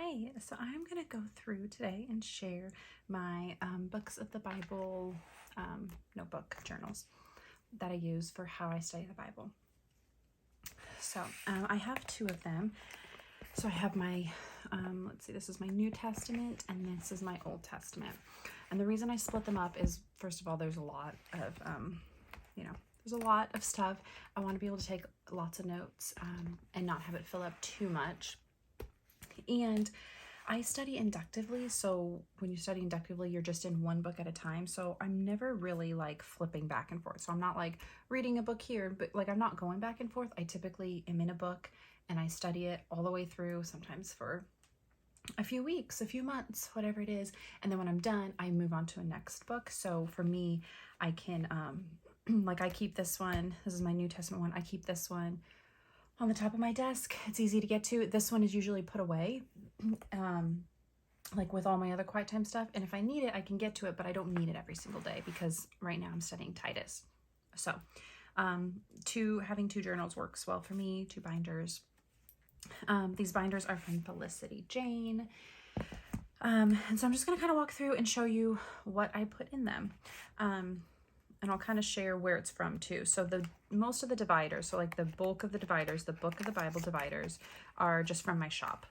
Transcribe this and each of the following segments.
Hi, so I'm going to go through today and share my books of the Bible notebook journals that I use for how I study the Bible. So I have two of them. So I have my, let's see, this is my New Testament and this is my Old Testament. And the reason I split them up is, first of all, there's a lot of, there's a lot of stuff. I want to be able to take lots of notes and not have it fill up too much. And I study inductively, so when you study inductively, you're just in one book at a time. So I'm never really like flipping back and forth. So I'm not like reading a book here, but like I'm not going back and forth. I typically am in a book and I study it all the way through, sometimes for a few weeks, a few months, whatever it is. And then when I'm done, I move on to a next book. So for me, I can, like I keep this one. This is my New Testament one. I keep this one on the top of my desk. It's easy to get to. This one is usually put away, like with all my other quiet time stuff. And if I need it, I can get to it, but I don't need it every single day because right now I'm studying Titus. So having two journals works well for me, two binders. These binders are from Felicity Jane. And so I'm just going to kind of walk through and show you what I put in them. And I'll kind of share where it's from too. So most of the dividers, so like the bulk of the dividers, the Book of the Bible dividers are just from my shop.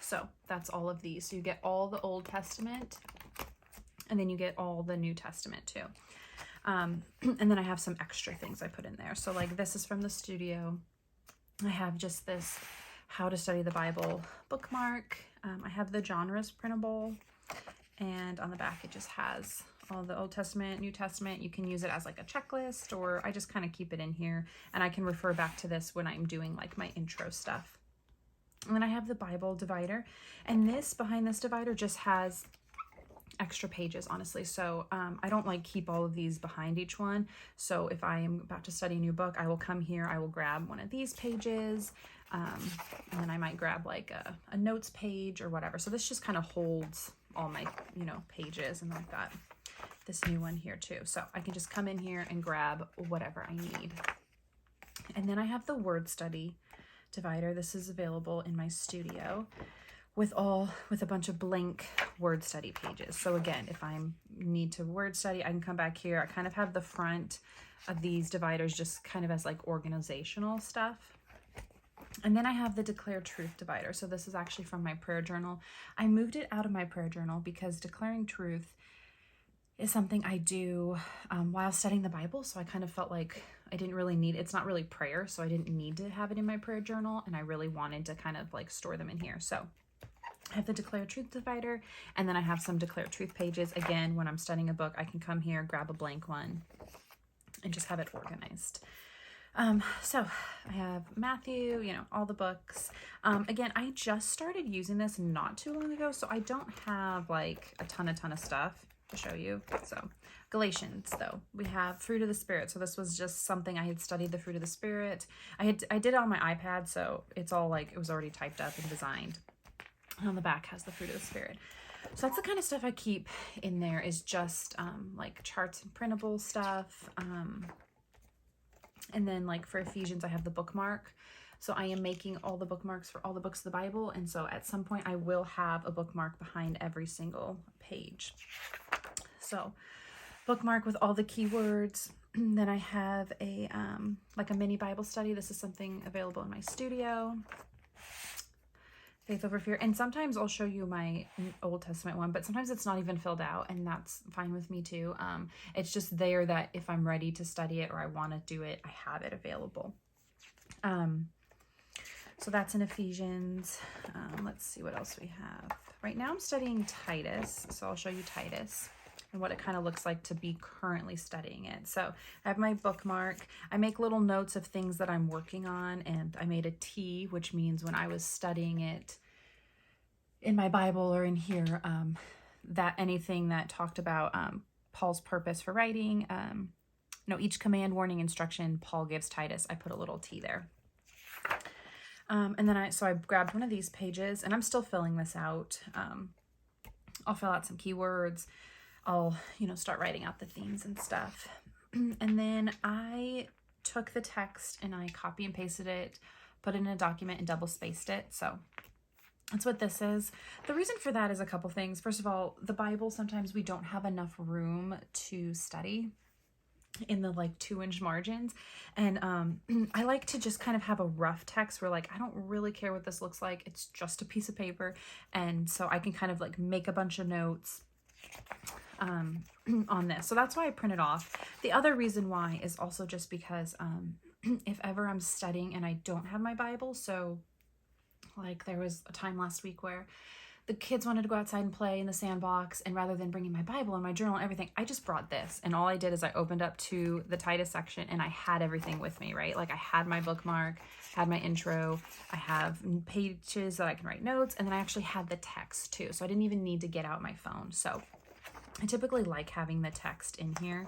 So that's all of these. So you get all the Old Testament and then you get all the New Testament too. And then I have some extra things I put in there. So like this is from the studio. I have just this How to Study the Bible bookmark. I have the genres printable, and on the back it just has all the Old Testament, New Testament. You can use it as like a checklist, or I just kind of keep it in here and I can refer back to this when I'm doing like my intro stuff. And then I have the Bible divider, and this behind this divider just has extra pages, honestly. So I don't like keep all of these behind each one. So if I am about to study a new book, I will come here, I will grab one of these pages, and then I might grab like a notes page or whatever. So this just kind of holds all my, pages and like that. This new one here too. So I can just come in here and grab whatever I need. And then I have the word study divider. This is available in my studio with a bunch of blank word study pages. So again, if I need to word study, I can come back here. I kind of have the front of these dividers just kind of as like organizational stuff. And then I have the Declare Truth divider. So this is actually from my prayer journal. I moved it out of my prayer journal because declaring truth is something I do while studying the Bible. So I kind of felt like I didn't really need, it's not really prayer, so I didn't need to have it in my prayer journal, and I really wanted to kind of like store them in here. So I have the Declare Truth divider, and then I have some Declare Truth pages. Again, when I'm studying a book, I can come here, grab a blank one, and just have it organized. So I have Matthew, all the books. Again, I just started using this not too long ago, so I don't have like a ton of stuff to show you. So Galatians, though, we have Fruit of the Spirit. So this was just something I had studied, the Fruit of the Spirit. I did it on my iPad, so it's all like, it was already typed up and designed. And on the back has the Fruit of the Spirit. So that's the kind of stuff I keep in there, is just like charts and printable stuff. And then like for Ephesians, I have the bookmark. So I am making all the bookmarks for all the books of the Bible. And so at some point I will have a bookmark behind every single page. So bookmark with all the keywords. Then I have a like a mini Bible study. This is something available in my studio. Faith Over Fear. And sometimes I'll show you my Old Testament one, but sometimes it's not even filled out, and that's fine with me too. It's just there that if I'm ready to study it or I want to do it, I have it available. So that's in Ephesians. Let's see what else we have. Right now I'm studying Titus, so I'll show you Titus and what it kind of looks like to be currently studying it. So I have my bookmark. I make little notes of things that I'm working on, and I made a T, which means when I was studying it in my Bible or in here, that anything that talked about Paul's purpose for writing, each command, warning, instruction Paul gives Titus, I put a little T there. And then I grabbed one of these pages, and I'm still filling this out. I'll fill out some keywords. I'll, start writing out the themes and stuff. And then I took the text and I copy and pasted it, put it in a document and double spaced it. So That's what this is. The reason for that is a couple things. First of all, the Bible, sometimes we don't have enough room to study in the like 2-inch margins. And I like to just kind of have a rough text where like, I don't really care what this looks like. It's just a piece of paper. And so I can kind of like make a bunch of notes on this. So that's why I print it off. The other reason why is also just because if ever I'm studying and I don't have my Bible, so like there was a time last week where the kids wanted to go outside and play in the sandbox, and rather than bringing my Bible and my journal and everything, I just brought this. And all I did is I opened up to the Titus section and I had everything with me, right? Like I had my bookmark, had my intro, I have pages that I can write notes, and then I actually had the text too. So I didn't even need to get out my phone. So I typically like having the text in here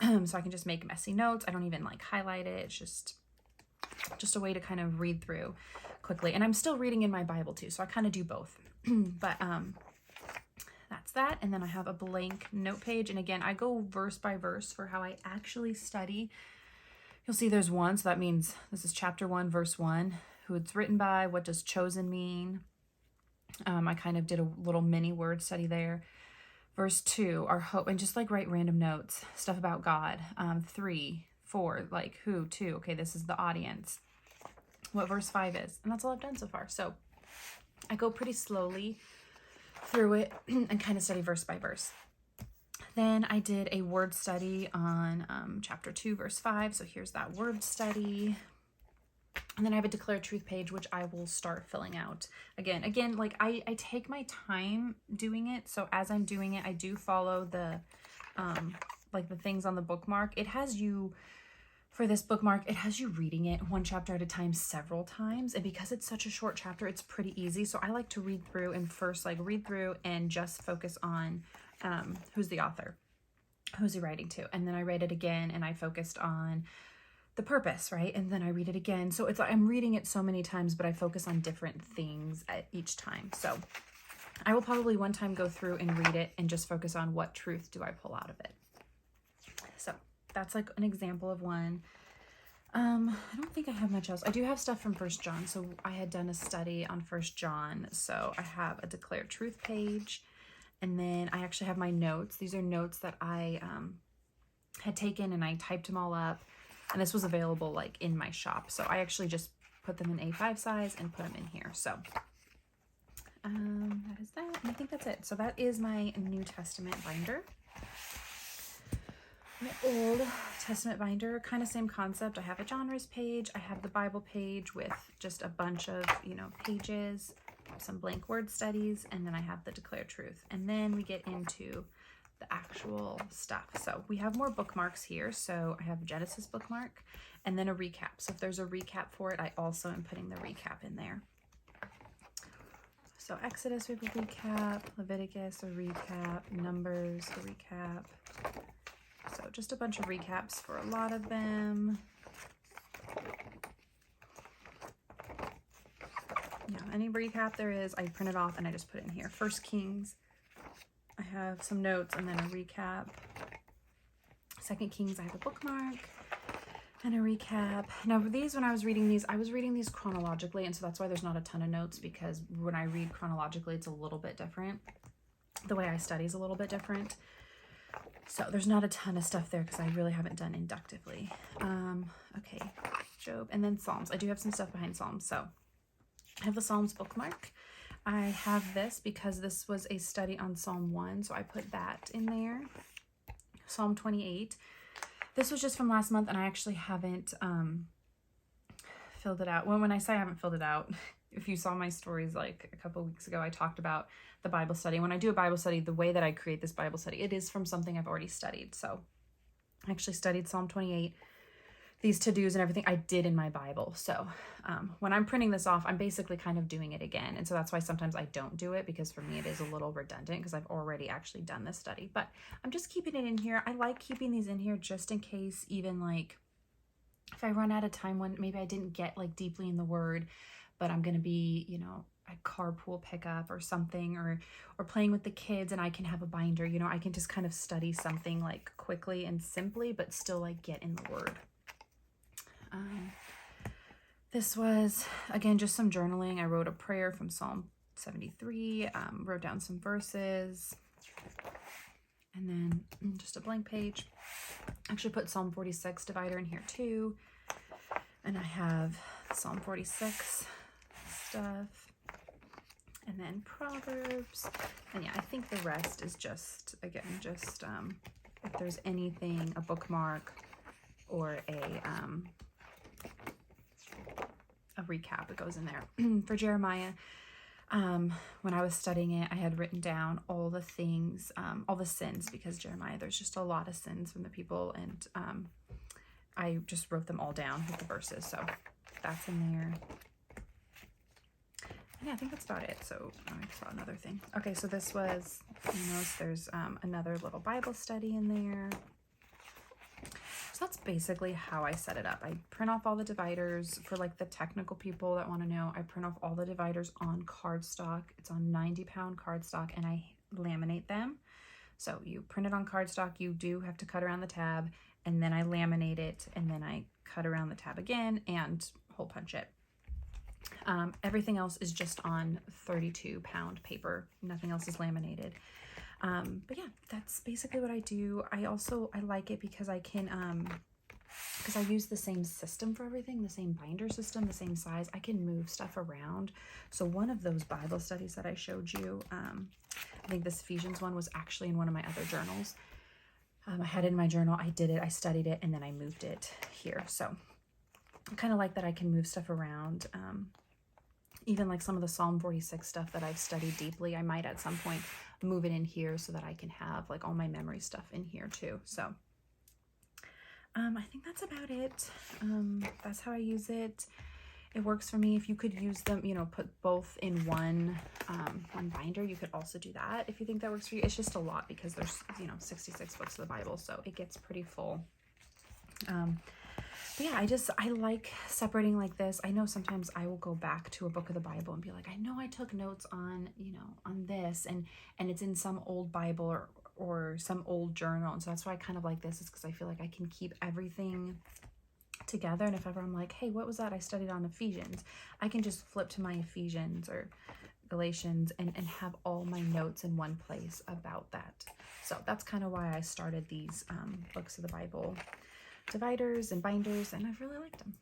so I can just make messy notes. I don't even like highlight it. It's just a way to kind of read through quickly. And I'm still reading in my Bible too, so I kind of do both. But that's that. And then I have a blank note page. And again, I go verse by verse for how I actually study. You'll see there's 1, so that means this is chapter 1, verse 1, who it's written by, what does chosen mean. I kind of did a little mini word study there. Verse 2, our hope, and just like write random notes, stuff about God. 3, 4, like who, 2, okay, this is the audience. What verse 5 is, and that's all I've done so far. So I go pretty slowly through it and kind of study verse by verse. Then I did a word study on chapter 2, verse 5. So here's that word study. And then I have a declare truth page, which I will start filling out. Again, like I take my time doing it. So as I'm doing it, I do follow the, like the things on the bookmark. It has you, for this bookmark, it has you reading it 1 chapter at a time several times. And because it's such a short chapter, it's pretty easy. So I like to read through and first like read through and just focus on who's the author, who's he writing to. And then I read it again and I focused on the purpose, right? And then I read it again. So it's like I'm reading it so many times, but I focus on different things at each time. So I will probably one time go through and read it and just focus on what truth do I pull out of it. So that's like an example of one. I don't think I have much else. I do have stuff from 1 John. So I had done a study on 1 John. So I have a declare truth page. And then I actually have my notes. These are notes that I had taken and I typed them all up. And this was available like in my shop. So I actually just put them in A5 size and put them in here. So that is that. And I think that's it. So that is my New Testament binder. My Old Testament binder, kind of same concept. I have a genres page. I have the Bible page with just a bunch of, pages, some blank word studies, and then I have the declare truth. And then we get into the actual stuff. So we have more bookmarks here. So I have a Genesis bookmark and then a recap. So if there's a recap for it, I also am putting the recap in there. So Exodus, we have a recap, Leviticus, a recap, Numbers, a recap. So just a bunch of recaps for a lot of them. Yeah, any recap there is, I print it off and I just put it in here. 1 Kings, I have some notes and then a recap. 2 Kings, I have a bookmark and a recap. Now these, when I was reading these, I was reading these chronologically, and so that's why there's not a ton of notes, because when I read chronologically, it's a little bit different. The way I study is a little bit different. So there's not a ton of stuff there because I really haven't done inductively. Okay, Job, and then Psalms. I do have some stuff behind Psalms. So I have the Psalms bookmark. I have this because this was a study on Psalm 1, so I put that in there. Psalm 28. This was just from last month, and I actually haven't filled it out. When I say I haven't filled it out, if you saw my stories like a couple weeks ago, I talked about the Bible study. When I do a Bible study, the way that I create this Bible study, it is from something I've already studied. So I actually studied Psalm 28. These to-dos and everything I did in my Bible. So when I'm printing this off, I'm basically kind of doing it again. And so that's why sometimes I don't do it, because for me it is a little redundant because I've already actually done this study. But I'm just keeping it in here. I like keeping these in here just in case, even like if I run out of time when maybe I didn't get like deeply in the word, but I'm going to be, a carpool pickup or something, or playing with the kids, and I can have a binder, I can just kind of study something like quickly and simply, but still like get in the word. This was, again, just some journaling. I wrote a prayer from Psalm 73, wrote down some verses, and then just a blank page. Actually put Psalm 46 divider in here too. And I have Psalm 46 stuff, and then Proverbs. And yeah, I think the rest is just, again, just if there's anything, a bookmark or a recap that goes in there. For Jeremiah, when I was studying it, I had written down all the things, all the sins, because Jeremiah, there's just a lot of sins from the people, and I just wrote them all down with the verses, so that's in there. And yeah, I think that's about it. So I saw another thing. Okay, so this was, you notice there's another little Bible study in there. So that's basically how I set it up. I print off all the dividers for like the technical people that want to know. I print off all the dividers on cardstock. It's on 90-pound cardstock, and I laminate them. So you print it on cardstock. You do have to cut around the tab, and then I laminate it, and then I cut around the tab again and hole punch it. Everything else is just on 32-pound paper. Nothing else is laminated. But yeah, that's basically what I do. I like it because I can, because I use the same system for everything, the same binder system, the same size. I can move stuff around. So one of those Bible studies that I showed you, I think this Ephesians one was actually in one of my other journals. I had it in my journal, I did it, I studied it, and then I moved it here. So I kind of like that I can move stuff around. Even like some of the Psalm 46 stuff that I've studied deeply, I might at some point move it in here so that I can have like all my memory stuff in here too. So I think that's about it. That's how I use it. It works for me. If you could use them, you know, put both in one binder, you could also do that if you think that works for you. It's just a lot because there's, you know, 66 books of the Bible, so it gets pretty full. But yeah, I like separating like this. I know sometimes I will go back to a book of the Bible and be like, I know I took notes on, you know, on this, and it's in some old Bible or some old journal. And so that's why I kind of like this, is because I feel like I can keep everything together. And if ever I'm like, hey, what was that I studied on Ephesians? I can just flip to my Ephesians or Galatians and have all my notes in one place about that. So that's kind of why I started these books of the Bible dividers and binders, and I've really liked them.